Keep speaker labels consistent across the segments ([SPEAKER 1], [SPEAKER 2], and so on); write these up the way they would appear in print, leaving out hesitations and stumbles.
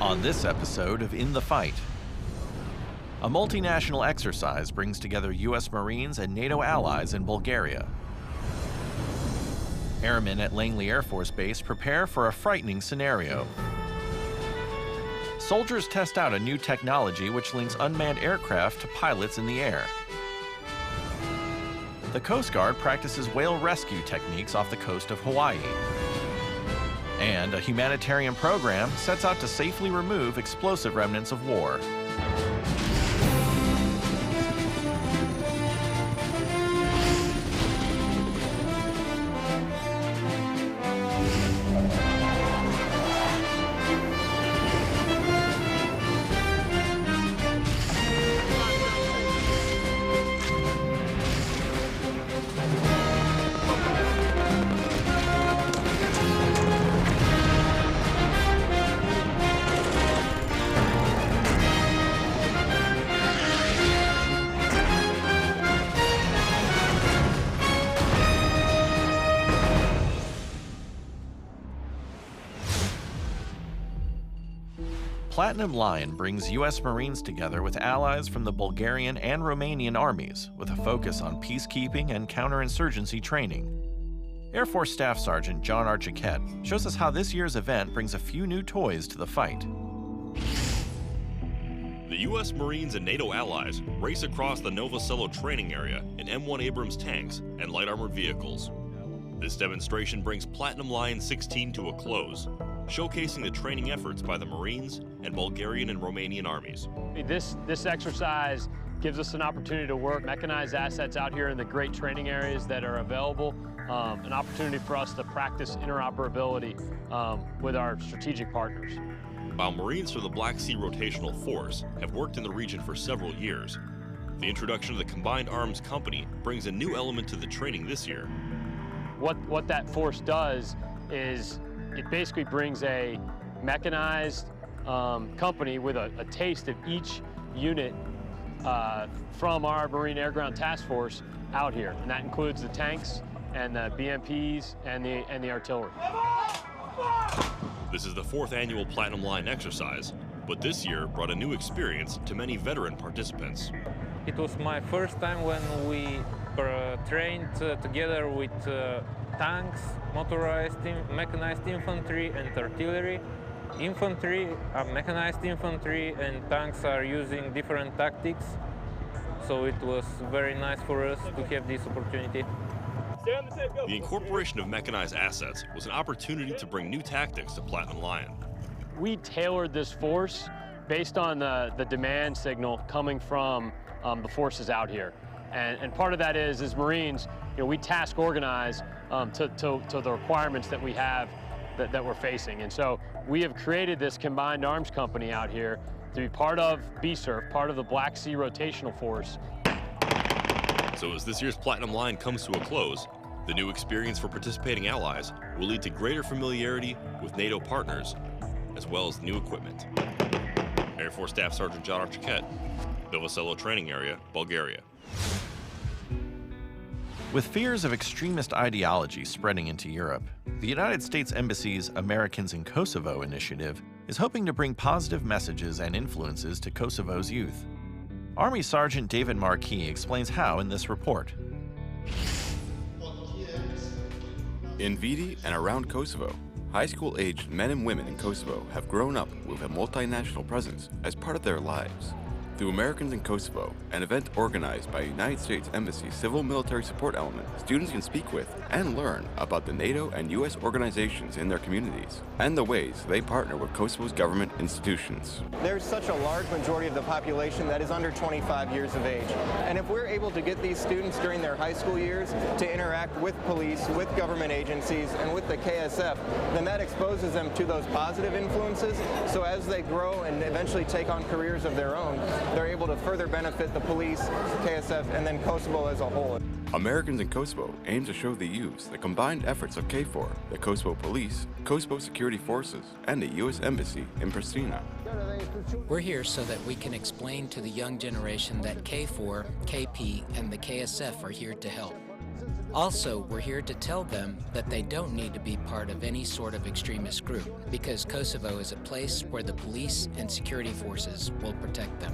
[SPEAKER 1] On this episode of In the Fight, a multinational exercise brings together U.S. Marines and NATO allies in Bulgaria. Airmen at Langley Air Force Base prepare for a frightening scenario. Soldiers test out a new technology which links unmanned aircraft to pilots in the air. The Coast Guard practices whale rescue techniques off the coast of Hawaii. And a humanitarian program sets out to safely remove explosive remnants of war. Platinum Lion brings U.S. Marines together with allies from the Bulgarian and Romanian armies, with a focus on peacekeeping and counterinsurgency training. Air Force Staff Sergeant John Archiquette shows us how this year's event brings a few new toys to the fight.
[SPEAKER 2] The U.S. Marines and NATO allies race across the Novosello training area in M1 Abrams tanks and light armored vehicles. This demonstration brings Platinum Lion 16 to a close, showcasing the training efforts by the Marines and Bulgarian and Romanian armies.
[SPEAKER 3] This exercise gives us an opportunity to work mechanized assets out here in the great training areas that are available, an opportunity for us to practice interoperability with our strategic partners.
[SPEAKER 2] While Marines from the Black Sea Rotational Force have worked in the region for several years, the introduction of the Combined Arms Company brings a new element to the training this year.
[SPEAKER 3] What that force does is it basically brings a mechanized company with a taste of each unit from our Marine Air Ground Task Force out here, and that includes the tanks and the BMPs and the artillery.
[SPEAKER 2] This is the 4th annual Platinum Line exercise, but this year brought a new experience to many veteran participants.
[SPEAKER 4] It was my first time when we trained together with tanks, motorized, mechanized infantry and artillery. Infantry, mechanized infantry and tanks are using different tactics, so it was very nice for us to have this opportunity.
[SPEAKER 2] The incorporation of mechanized assets was an opportunity to bring new tactics to Platinum Lion.
[SPEAKER 3] We tailored this force based on the demand signal coming from the forces out here. And part of that is, as Marines, we task organize to the requirements that we have that we're facing. And so we have created this Combined Arms Company out here to be part of BSERF, part of the Black Sea Rotational Force.
[SPEAKER 2] So as this year's Platinum Line comes to a close, the new experience for participating allies will lead to greater familiarity with NATO partners, as well as new equipment. Air Force Staff Sergeant John Archiquette, Novosello Training Area, Bulgaria.
[SPEAKER 1] With fears of extremist ideology spreading into Europe, the United States Embassy's Americans in Kosovo initiative is hoping to bring positive messages and influences to Kosovo's youth. Army Sergeant David Marquis explains how in this report.
[SPEAKER 5] In Viti and around Kosovo, high school-aged men and women in Kosovo have grown up with a multinational presence as part of their lives. Through Americans in Kosovo, an event organized by United States Embassy Civil Military Support Element, students can speak with and learn about the NATO and U.S. organizations in their communities and the ways they partner with Kosovo's government institutions.
[SPEAKER 6] There's such a large majority of the population that is under 25 years of age. And if we're able to get these students during their high school years to interact with police, with government agencies, and with the KSF, then that exposes them to those positive influences. So as they grow and eventually take on careers of their own, they're able to further benefit the police, KSF, and then Kosovo as a whole.
[SPEAKER 5] Americans in Kosovo aim to show the youth the combined efforts of KFOR, the Kosovo Police, Kosovo Security Forces, and the U.S. Embassy in Pristina.
[SPEAKER 7] We're here so that we can explain to the young generation that KFOR, KP, and the KSF are here to help. Also, we're here to tell them that they don't need to be part of any sort of extremist group, because Kosovo is a place where the police and security forces will protect them.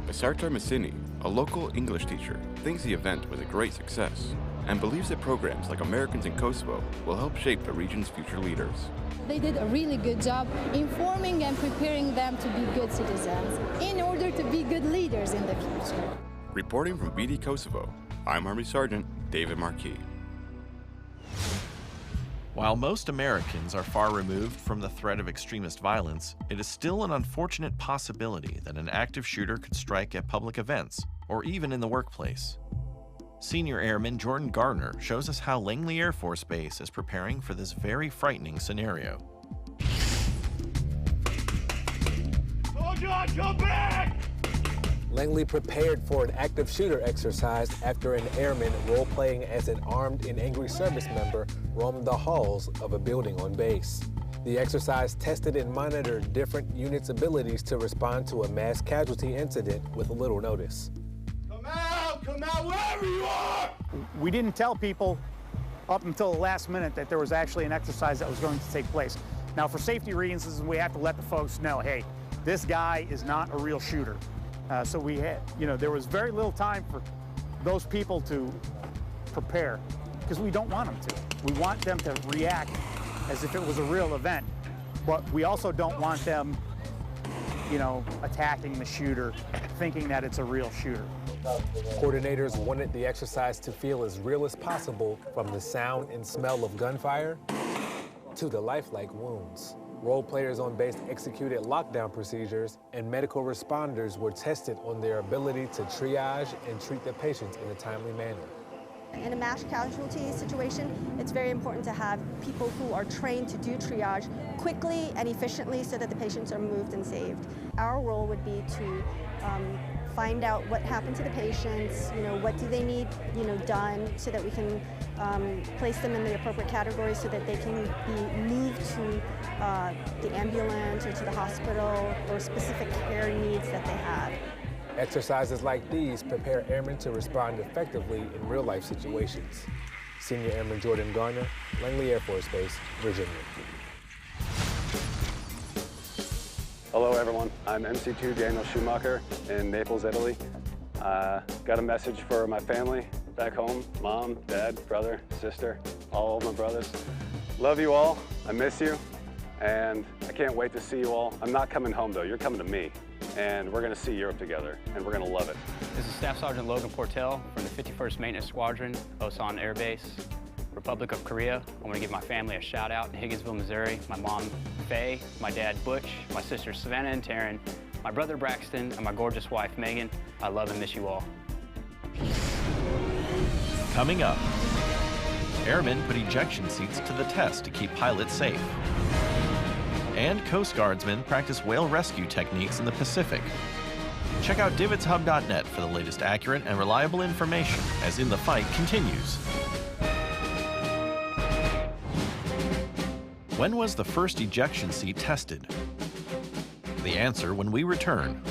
[SPEAKER 5] Sartar Massini, a local English teacher, thinks the event was a great success and believes that programs like Americans in Kosovo will help shape the region's future leaders.
[SPEAKER 8] They did a really good job informing and preparing them to be good citizens in order to be good leaders in the future.
[SPEAKER 5] Reporting from VD Kosovo, I'm Army Sergeant David Marquis.
[SPEAKER 1] While most Americans are far removed from the threat of extremist violence, it is still an unfortunate possibility that an active shooter could strike at public events or even in the workplace. Senior Airman Jordan Gardner shows us how Langley Air Force Base is preparing for this very frightening scenario.
[SPEAKER 9] Soldier, come back!
[SPEAKER 10] Langley prepared for an active shooter exercise after an airman role-playing as an armed and angry service member roamed the halls of a building on base. The exercise tested and monitored different units' abilities to respond to a mass casualty incident with little notice.
[SPEAKER 9] Come out wherever you are!
[SPEAKER 11] We didn't tell people up until the last minute that there was actually an exercise that was going to take place. Now, for safety reasons, we have to let the folks know, hey, this guy is not a real shooter. So we had, there was very little time for those people to prepare because we don't want them to. We want them to react as if it was a real event, but we also don't want them, attacking the shooter, thinking that it's a real shooter.
[SPEAKER 10] Coordinators wanted the exercise to feel as real as possible, from the sound and smell of gunfire to the lifelike wounds. Role players on base executed lockdown procedures, and medical responders were tested on their ability to triage and treat the patients in a timely manner.
[SPEAKER 12] In a mass casualty situation, it's very important to have people who are trained to do triage quickly and efficiently so that the patients are moved and saved. Our role would be to find out what happened to the patients, what do they need, done so that we can place them in the appropriate categories so that they can be moved to the ambulance or to the hospital or specific care needs that they have.
[SPEAKER 10] Exercises like these prepare airmen to respond effectively in real-life situations. Senior Airman Jordan Garner, Langley Air Force Base, Virginia.
[SPEAKER 13] Hello everyone, I'm MC2 Daniel Schumacher in Naples, Italy. Got a message for my family back home, mom, dad, brother, sister, all of my brothers. Love you all, I miss you, and I can't wait to see you all. I'm not coming home though, you're coming to me. And we're going to see Europe together, and we're going to love it.
[SPEAKER 14] This is Staff Sergeant Logan Portell from the 51st Maintenance Squadron, Osan Air Base, Republic of Korea. I want to give my family a shout out in Higginsville, Missouri. My mom, Faye, my dad, Butch, my sisters, Savannah and Taryn, my brother, Braxton, and my gorgeous wife, Megan. I love and miss you all.
[SPEAKER 1] Coming up, airmen put ejection seats to the test to keep pilots safe. And Coast Guardsmen practice whale rescue techniques in the Pacific. Check out DivotHub.net for the latest accurate and reliable information as In the Fight continues. When was the first ejection seat tested? The answer when we return.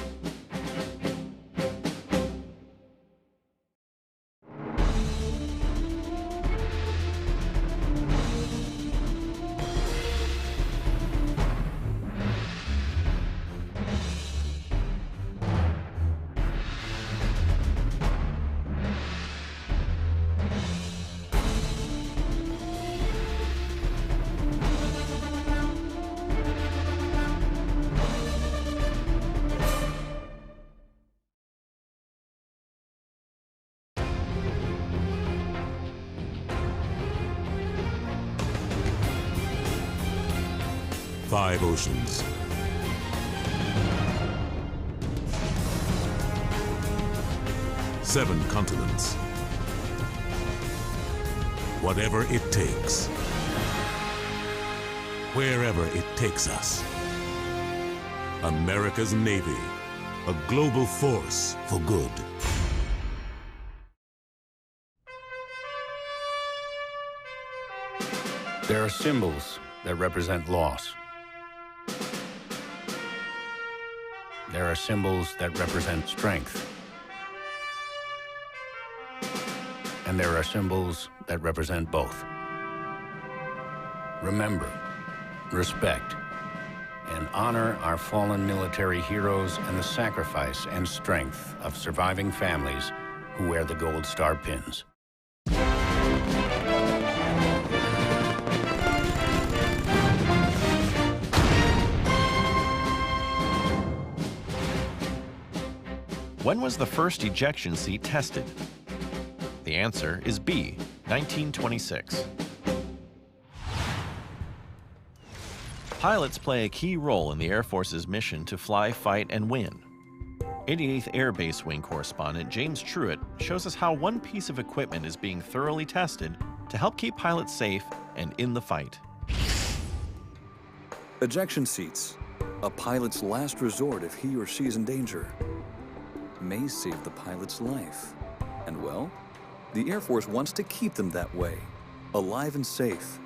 [SPEAKER 15] Five oceans. Seven continents. Whatever it takes. Wherever it takes us. America's Navy, a global force for good.
[SPEAKER 16] There are symbols that represent loss. There are symbols that represent strength. and there are symbols that represent both. Remember, respect, and honor our fallen military heroes and the sacrifice and strength of surviving families who wear the Gold Star pins.
[SPEAKER 1] When was the first ejection seat tested? The answer is B, 1926. Pilots play a key role in the Air Force's mission to fly, fight, and win. 88th Air Base Wing correspondent James Truitt shows us how one piece of equipment is being thoroughly tested to help keep pilots safe and in the fight.
[SPEAKER 17] Ejection seats, a pilot's last resort if he or she is in danger, may save the pilot's life. And well, the Air Force wants to keep them that way, alive and safe.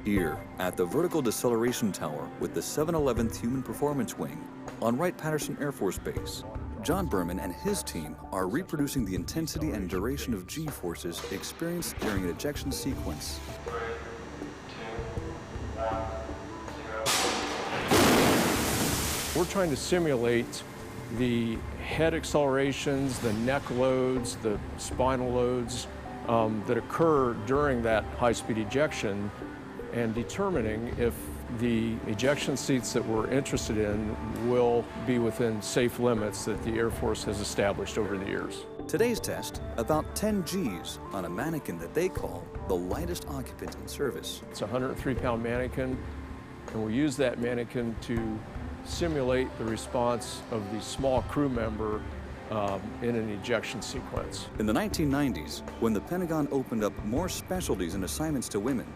[SPEAKER 17] Here at the Vertical Deceleration Tower with the 711th Human Performance Wing on Wright-Patterson Air Force Base, John Berman and his team are reproducing the intensity and duration of G-forces experienced during an ejection sequence.
[SPEAKER 18] We're trying to simulate the head accelerations, the neck loads, the spinal loads that occur during that high-speed ejection, and determining if the ejection seats that we're interested in will be within safe limits that the Air Force has established over the years.
[SPEAKER 17] Today's test, about 10 Gs on a mannequin that they call the lightest occupant in service.
[SPEAKER 18] It's a 103-pound mannequin, and we use that mannequin to simulate the response of the small crew member in an ejection sequence.
[SPEAKER 17] In the 1990s, when the Pentagon opened up more specialties and assignments to women,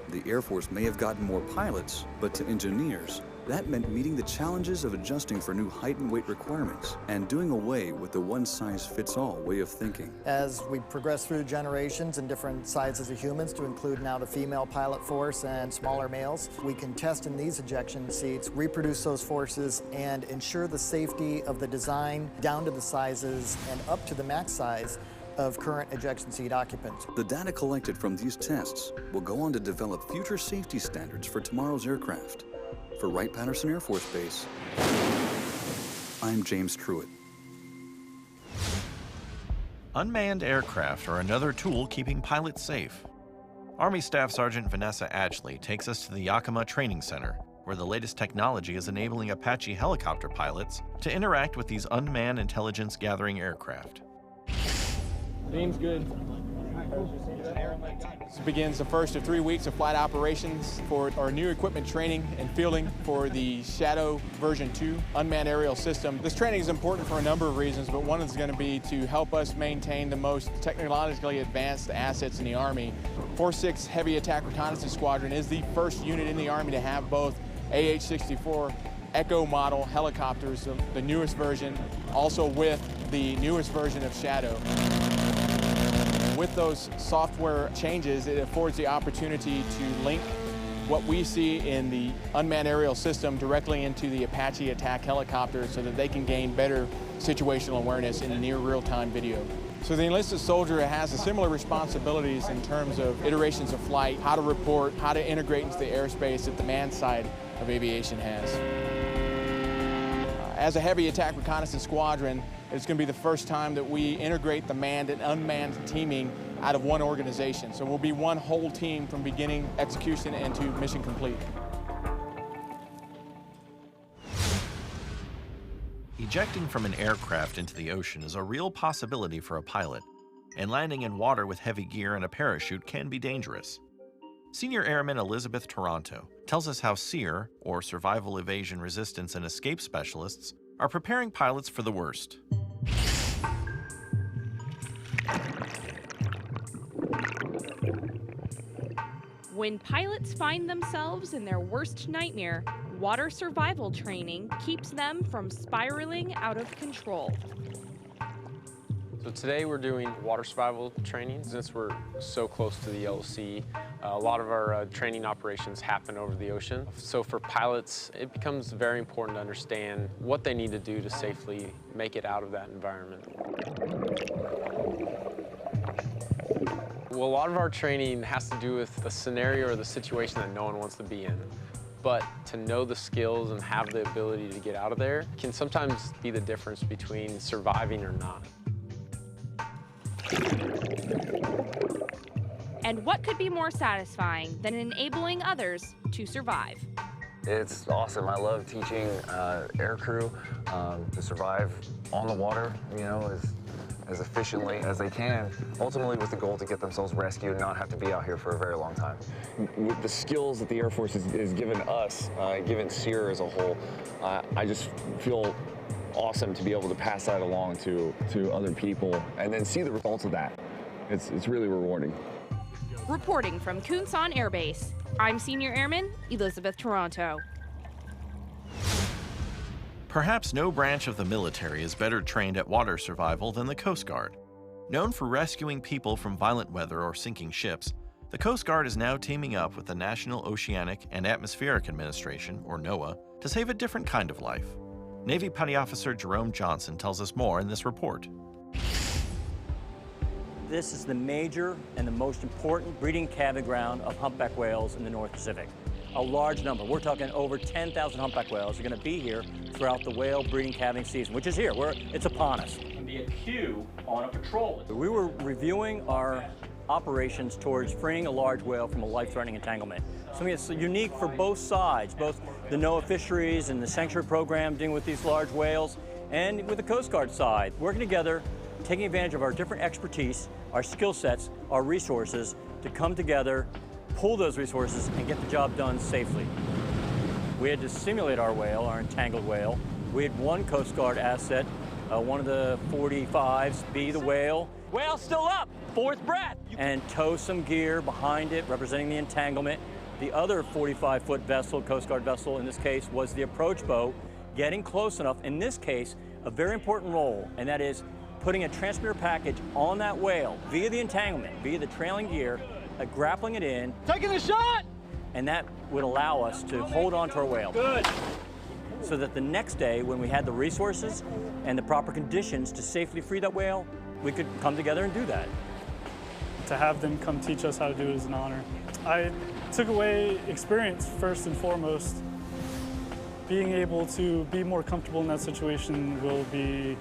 [SPEAKER 17] the Air Force may have gotten more pilots, but to engineers, that meant meeting the challenges of adjusting for new height and weight requirements and doing away with the one-size-fits-all way of thinking.
[SPEAKER 19] As we progress through generations and different sizes of humans to include now the female pilot force and smaller males, we can test in these ejection seats, reproduce those forces, and ensure the safety of the design down to the sizes and up to the max size of current ejection seat occupants.
[SPEAKER 17] The data collected from these tests will go on to develop future safety standards for tomorrow's aircraft. For Wright-Patterson Air Force Base, I'm James Truitt.
[SPEAKER 1] Unmanned aircraft are another tool keeping pilots safe. Army Staff Sergeant Vanessa Atchley takes us to the Yakima Training Center, where the latest technology is enabling Apache helicopter pilots to interact with these unmanned intelligence-gathering aircraft.
[SPEAKER 20] Seems good. This begins the first of 3 weeks of flight operations for our new equipment training and fielding for the Shadow version 2 unmanned aerial system. This training is important for a number of reasons, but one is going to be to help us maintain the most technologically advanced assets in the Army. 4-6 Heavy Attack Reconnaissance Squadron is the first unit in the Army to have both AH-64 Echo model helicopters, the newest version, also with the newest version of Shadow. With those software changes, it affords the opportunity to link what we see in the unmanned aerial system directly into the Apache attack helicopter so that they can gain better situational awareness in near real-time video. So the enlisted soldier has similar responsibilities in terms of iterations of flight, how to report, how to integrate into the airspace that the manned side of aviation has. As a heavy attack reconnaissance squadron, it's going to be the first time that we integrate the manned and unmanned teaming out of one organization. So we'll be one whole team from beginning execution and to mission complete.
[SPEAKER 1] Ejecting from an aircraft into the ocean is a real possibility for a pilot, and landing in water with heavy gear and a parachute can be dangerous. Senior Airman Elizabeth Toronto tells us how SEER, or Survival Evasion Resistance and Escape Specialists, are preparing pilots for the worst.
[SPEAKER 21] When pilots find themselves in their worst nightmare, water survival training keeps them from spiraling out of control.
[SPEAKER 22] So today we're doing water survival training. Since we're so close to the Yellow Sea, a lot of our training operations happen over the ocean. So for pilots, it becomes very important to understand what they need to do to safely make it out of that environment. Well, a lot of our training has to do with the scenario or the situation that no one wants to be in. But to know the skills and have the ability to get out of there can sometimes be the difference between surviving or not.
[SPEAKER 21] And what could be more satisfying than enabling others to survive?
[SPEAKER 3] It's awesome. I love teaching air crew to survive on the water, you know, as efficiently as they can, ultimately with the goal to get themselves rescued and not have to be out here for a very long time. With the skills that the Air Force has given us, given SEER as a whole, I just feel awesome to be able to pass that along to other people and then see the results of that. It's really rewarding.
[SPEAKER 21] Reporting from Kunsan Air Base, I'm Senior Airman Elizabeth Toronto.
[SPEAKER 1] Perhaps no branch of the military is better trained at water survival than the Coast Guard. Known for rescuing people from violent weather or sinking ships, the Coast Guard is now teaming up with the National Oceanic and Atmospheric Administration, or NOAA, to save a different kind of life. Navy Petty Officer Jerome Johnson tells us more in this report.
[SPEAKER 4] This is the major and the most important breeding calving ground of humpback whales in the North Pacific. A large number. We're talking over 10,000 humpback whales are going to be here throughout the whale breeding calving season, which is here. It's upon us. It can be a queue on a patrol. We were reviewing our operations towards freeing a large whale from a life-threatening entanglement. Something that's unique for both sides, both the NOAA fisheries and the sanctuary program dealing with these large whales, and with the Coast Guard side, working together, taking advantage of our different expertise, our skill sets, our resources to come together, pull those resources, and get the job done safely. We had to simulate our whale, our entangled whale. We had one Coast Guard asset, one of the 45s, be the whale. Whale still up, fourth breath. And tow some gear behind it, representing the entanglement. The other 45-foot vessel, Coast Guard vessel in this case, was the approach boat, getting close enough, in this case, a very important role, and that is putting a transmitter package on that whale via the entanglement, via the trailing gear, grappling it in.
[SPEAKER 9] Taking a shot!
[SPEAKER 4] And that would allow us to hold on to our whale.
[SPEAKER 9] Good.
[SPEAKER 4] So that the next day, when we had the resources and the proper conditions to safely free that whale, we could come together and do that.
[SPEAKER 23] To have them come teach us how to do it is an honor. I took away experience first and foremost. Being able to be more comfortable in that situation will be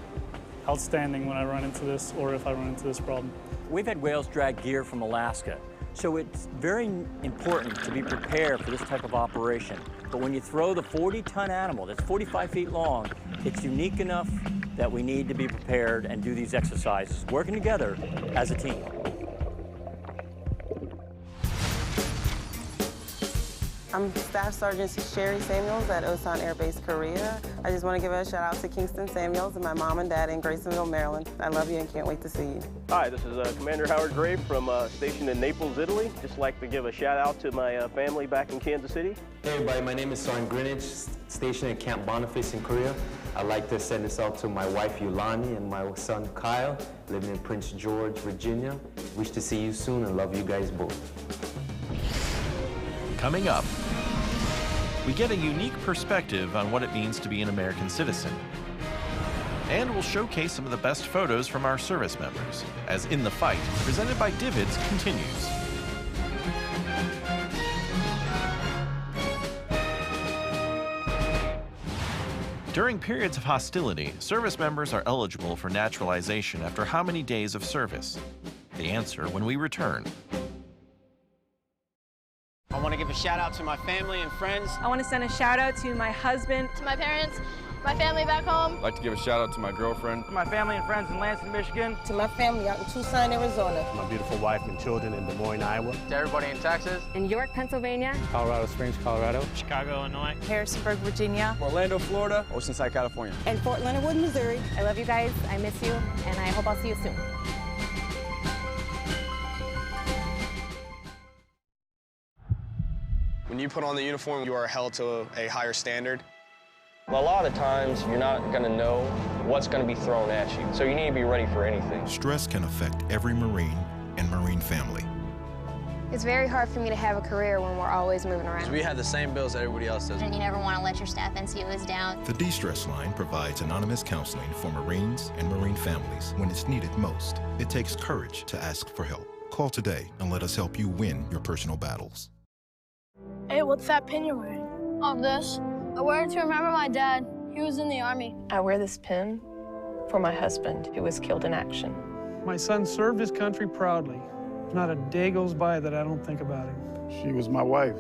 [SPEAKER 23] outstanding when I run into this, or if I run into this problem.
[SPEAKER 4] We've had whales drag gear from Alaska, so it's very important to be prepared for this type of operation. But when you throw the 40-ton animal that's 45 feet long, it's unique enough that we need to be prepared and do these exercises, working together as a team.
[SPEAKER 24] I'm Staff Sergeant Sherry Samuels at Osan Air Base, Korea. I just want to give a shout out to Kingston Samuels and my mom and dad in Graysonville, Maryland. I love you and can't wait to see you.
[SPEAKER 25] Hi, this is Commander Howard Gray from stationed in Naples, Italy. Just like to give a shout out to my family back in Kansas City.
[SPEAKER 26] Hey everybody, my name is Sergeant Greenwich, stationed at Camp Boniface in Korea. I'd like to send this out to my wife Yolani and my son Kyle, living in Prince George, Virginia. Wish to see you soon and love you guys both.
[SPEAKER 1] Coming up, we get a unique perspective on what it means to be an American citizen. And we'll showcase some of the best photos from our service members, as In the Fight, presented by Divids, continues. During periods of hostility, service members are eligible for naturalization after how many days of service? The answer when we return.
[SPEAKER 27] I want to give a shout out to my family and friends.
[SPEAKER 28] I want to send a shout out to my husband,
[SPEAKER 29] to my parents, my family back home.
[SPEAKER 30] I'd like to give a shout out to my girlfriend.
[SPEAKER 27] To my family and friends in Lansing, Michigan.
[SPEAKER 29] To my family out in Tucson, Arizona.
[SPEAKER 30] To my beautiful wife and children in Des Moines, Iowa.
[SPEAKER 27] To everybody in Texas.
[SPEAKER 29] In York, Pennsylvania.
[SPEAKER 30] Colorado Springs, Colorado.
[SPEAKER 27] Chicago, Illinois.
[SPEAKER 29] Harrisonburg, Virginia.
[SPEAKER 30] Orlando, Florida. Oceanside, California.
[SPEAKER 29] And Fort Leonard Wood, Missouri. I love you guys. I miss you. And I hope I'll see you soon.
[SPEAKER 31] When you put on the uniform, you are held to a higher standard.
[SPEAKER 32] A lot of times, you're not going to know what's going to be thrown at you, so you need to be ready for anything.
[SPEAKER 15] Stress can affect every Marine and Marine family.
[SPEAKER 2] It's very hard for me to have a career when we're always moving around.
[SPEAKER 5] We have the same bills that everybody else does.
[SPEAKER 6] And you never want to let your staff NCOs down.
[SPEAKER 7] The De-Stress Line provides anonymous counseling for Marines and Marine families when it's needed most. It takes courage to ask for help. Call today and let us help you win your personal battles.
[SPEAKER 8] Hey, what's that pin you're wearing?
[SPEAKER 10] Oh, this? I wear it to remember my dad. He was in the Army.
[SPEAKER 11] I wear this pin for my husband, who was killed in action.
[SPEAKER 23] My son served his country proudly. Not a day goes by that I don't think about him.
[SPEAKER 12] She was my wife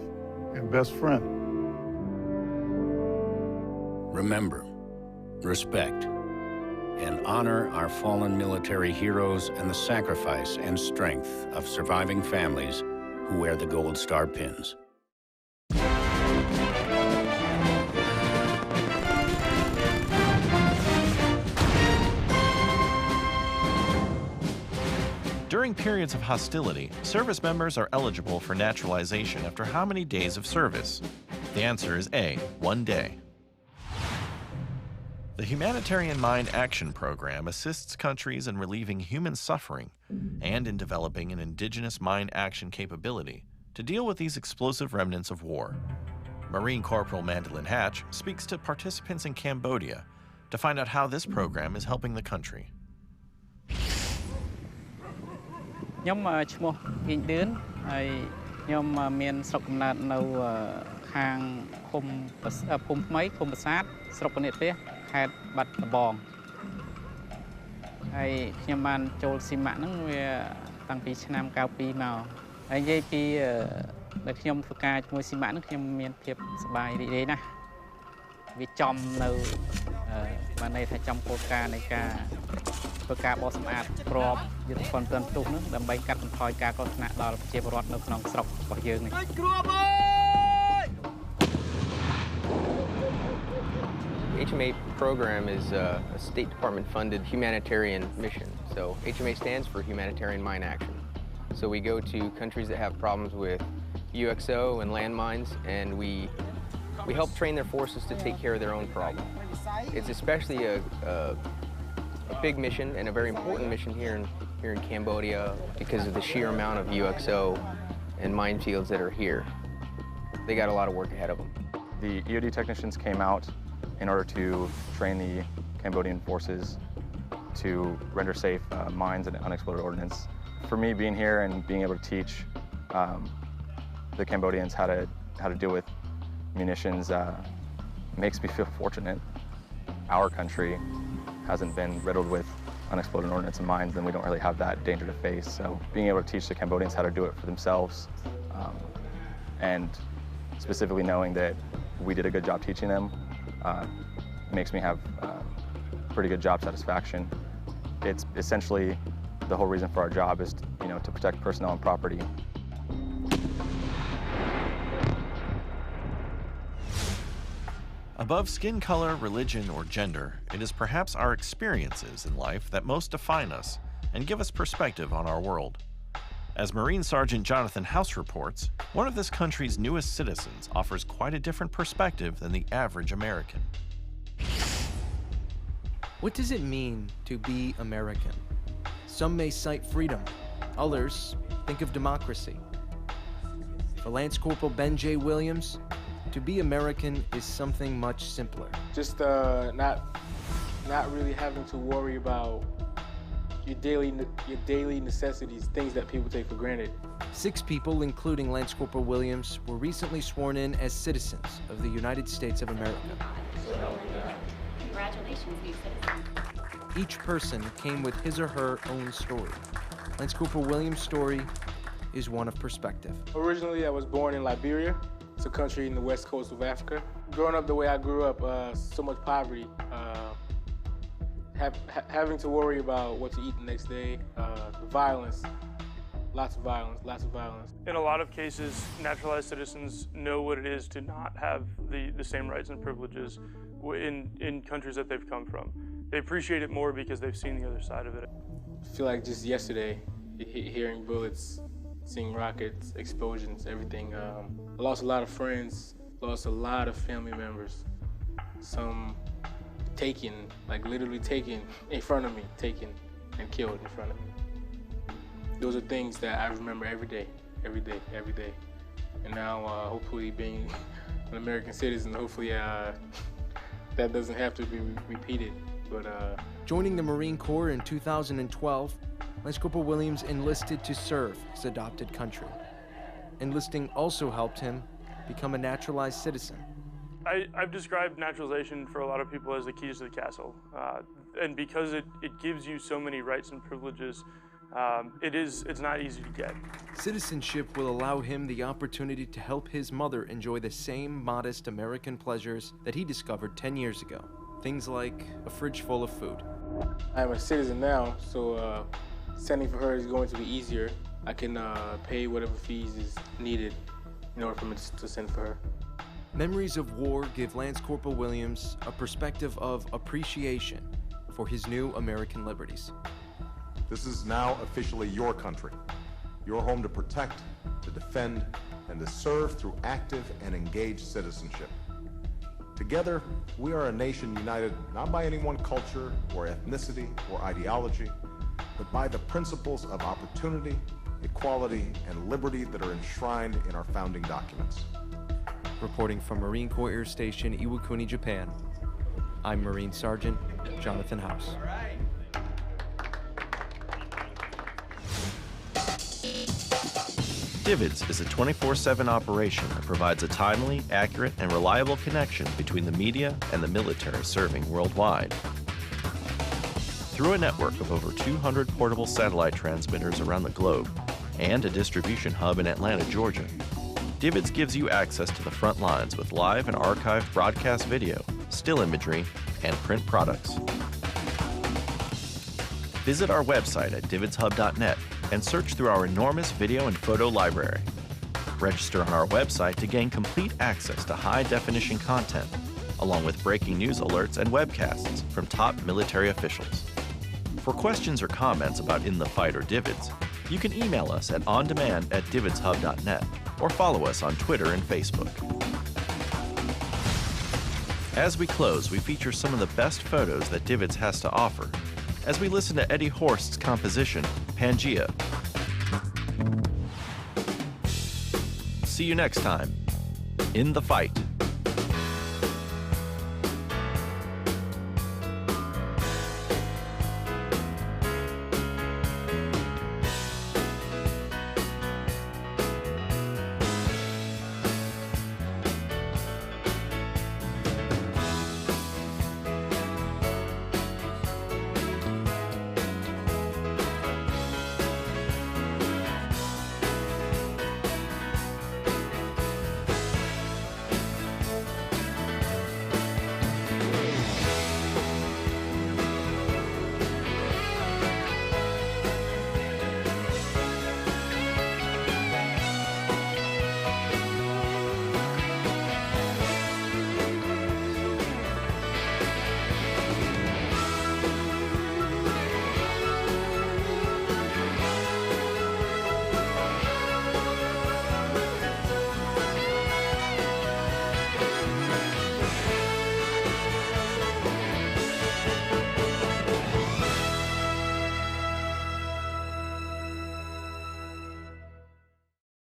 [SPEAKER 12] and best friend.
[SPEAKER 13] Remember, respect, and honor our fallen military heroes and the sacrifice and strength of surviving families who wear the Gold Star pins.
[SPEAKER 1] During periods of hostility, service members are eligible for naturalization after how many days of service? The answer is A, 1 day. The Humanitarian Mine Action Program assists countries in relieving human suffering and in developing an indigenous mine action capability to deal with these explosive remnants of war. Marine Corporal Mandolin Hatch speaks to participants in Cambodia to find out how this program is helping the country.
[SPEAKER 14] ខ្ញុំឈ្មោះអ៊ីងឌឿនហើយខ្ញុំមានស្រុកកំណើតនៅខាងភូមិថ្មីឃុំប្រាសាទស្រុកកនិតទេសខេត្តបាត់ដំបងហើយខ្ញុំបានចូលស៊ីម៉ាក់ហ្នឹងវាតាំងពីឆ្នាំ92មកហើយនិយាយពីដែលខ្ញុំធ្វើការជាមួយស៊ីម៉ាក់ហ្នឹងខ្ញុំមានភាពសប្បាយរីករាយណាស់វាចំនៅបានន័យថាចំគោលការណ៍នៃការធ្វើការបោសសម្អាតក្របយុទ្ធសាស្ត្រទន្ទុះហ្នឹងដើម្បីកាត់បន្ថយការកកស្នាក់ដល់ប្រជាពលរដ្ឋនៅក្នុងស្រុករបស់យើងនេះ
[SPEAKER 16] HMA program is a State Department funded humanitarian mission. So HMA stands for Humanitarian Mine Action. So we go to countries that have problems with UXO and landmines, and we help train their forces to take care of their own problem. It's especially a big mission and a very important mission here in Cambodia because of the sheer amount of UXO and minefields that are here. They got a lot of work ahead of them.
[SPEAKER 18] The EOD technicians came out in order to train the Cambodian forces to render safe mines and unexploded ordnance. For me, being here and being able to teach the Cambodians how to deal with munitions makes me feel fortunate. Our country hasn't been riddled with unexploded ordnance and mines, then we don't really have that danger to face. So being able to teach the Cambodians how to do it for themselves and specifically knowing that we did a good job teaching them makes me have pretty good job satisfaction. It's essentially the whole reason for our job is to protect personnel and property.
[SPEAKER 1] Above skin color, religion, or gender, it is perhaps our experiences in life that most define us and give us perspective on our world. As Marine Sergeant Jonathan House reports, one of this country's newest citizens offers quite a different perspective than the average American.
[SPEAKER 33] What does it mean to be American? Some may cite freedom, others think of democracy. For Lance Corporal Ben J. Williams, to be American is something much simpler.
[SPEAKER 20] Just not really having to worry about your daily necessities, things that people take for granted.
[SPEAKER 33] 6 people, including Lance Corporal Williams, were recently sworn in as citizens of the United States of America.
[SPEAKER 6] Congratulations, new citizens.
[SPEAKER 33] Each person came with his or her own story. Lance Corporal Williams' story is one of perspective.
[SPEAKER 20] Originally, I was born in Liberia. It's a country in the west coast of Africa. Growing up the way I grew up, so much poverty, having to worry about what to eat the next day, violence, lots of violence.
[SPEAKER 23] In a lot of cases, naturalized citizens know what it is to not have the same rights and privileges in countries that they've come from. They appreciate it more because they've seen the other side of it.
[SPEAKER 20] I feel like just yesterday, hearing bullets, seeing rockets, explosions, everything. I lost a lot of friends, lost a lot of family members. Some taken, like literally taken in front of me, taken and killed in front of me. Those are things that I remember every day.
[SPEAKER 3] every day. And now, hopefully being an American citizen, hopefully that doesn't have to be repeated. But
[SPEAKER 33] joining the Marine Corps in 2012, Lance Corporal Williams enlisted to serve his adopted country. Enlisting also helped him become a naturalized citizen.
[SPEAKER 23] I've described naturalization for a lot of people as the keys to the castle. And because it gives you so many rights and privileges, it's not easy to get.
[SPEAKER 33] Citizenship will allow him the opportunity to help his mother enjoy the same modest American pleasures that he discovered 10 years ago. Things like a fridge full of food.
[SPEAKER 3] I'm a citizen now, so sending for her is going to be easier. I can pay whatever fees is needed in order for me to send for her.
[SPEAKER 33] Memories of war give Lance Corporal Williams a perspective of appreciation for his new American liberties.
[SPEAKER 4] This is now officially your country, your home to protect, to defend, and to serve through active and engaged citizenship. Together, we are a nation united not by any one culture or ethnicity or ideology, but by the principles of opportunity, equality, and liberty that are enshrined in our founding documents.
[SPEAKER 33] Reporting from Marine Corps Air Station, Iwakuni, Japan, I'm Marine Sergeant Jonathan House.
[SPEAKER 1] Divots is a 24/7 operation that provides a timely, accurate, and reliable connection between the media and the military serving worldwide. Through a network of over 200 portable satellite transmitters around the globe and a distribution hub in Atlanta, Georgia, Divots gives you access to the front lines with live and archived broadcast video, still imagery, and print products. Visit our website at divotshub.net and search through our enormous video and photo library. Register on our website to gain complete access to high-definition content, along with breaking news alerts and webcasts from top military officials. For questions or comments about In the Fight or Divots, you can email us at ondemand@divotshub.net or follow us on Twitter and Facebook. As we close, we feature some of the best photos that Divots has to offer as we listen to Eddie Horst's composition, Pangea. See you next time, In the Fight.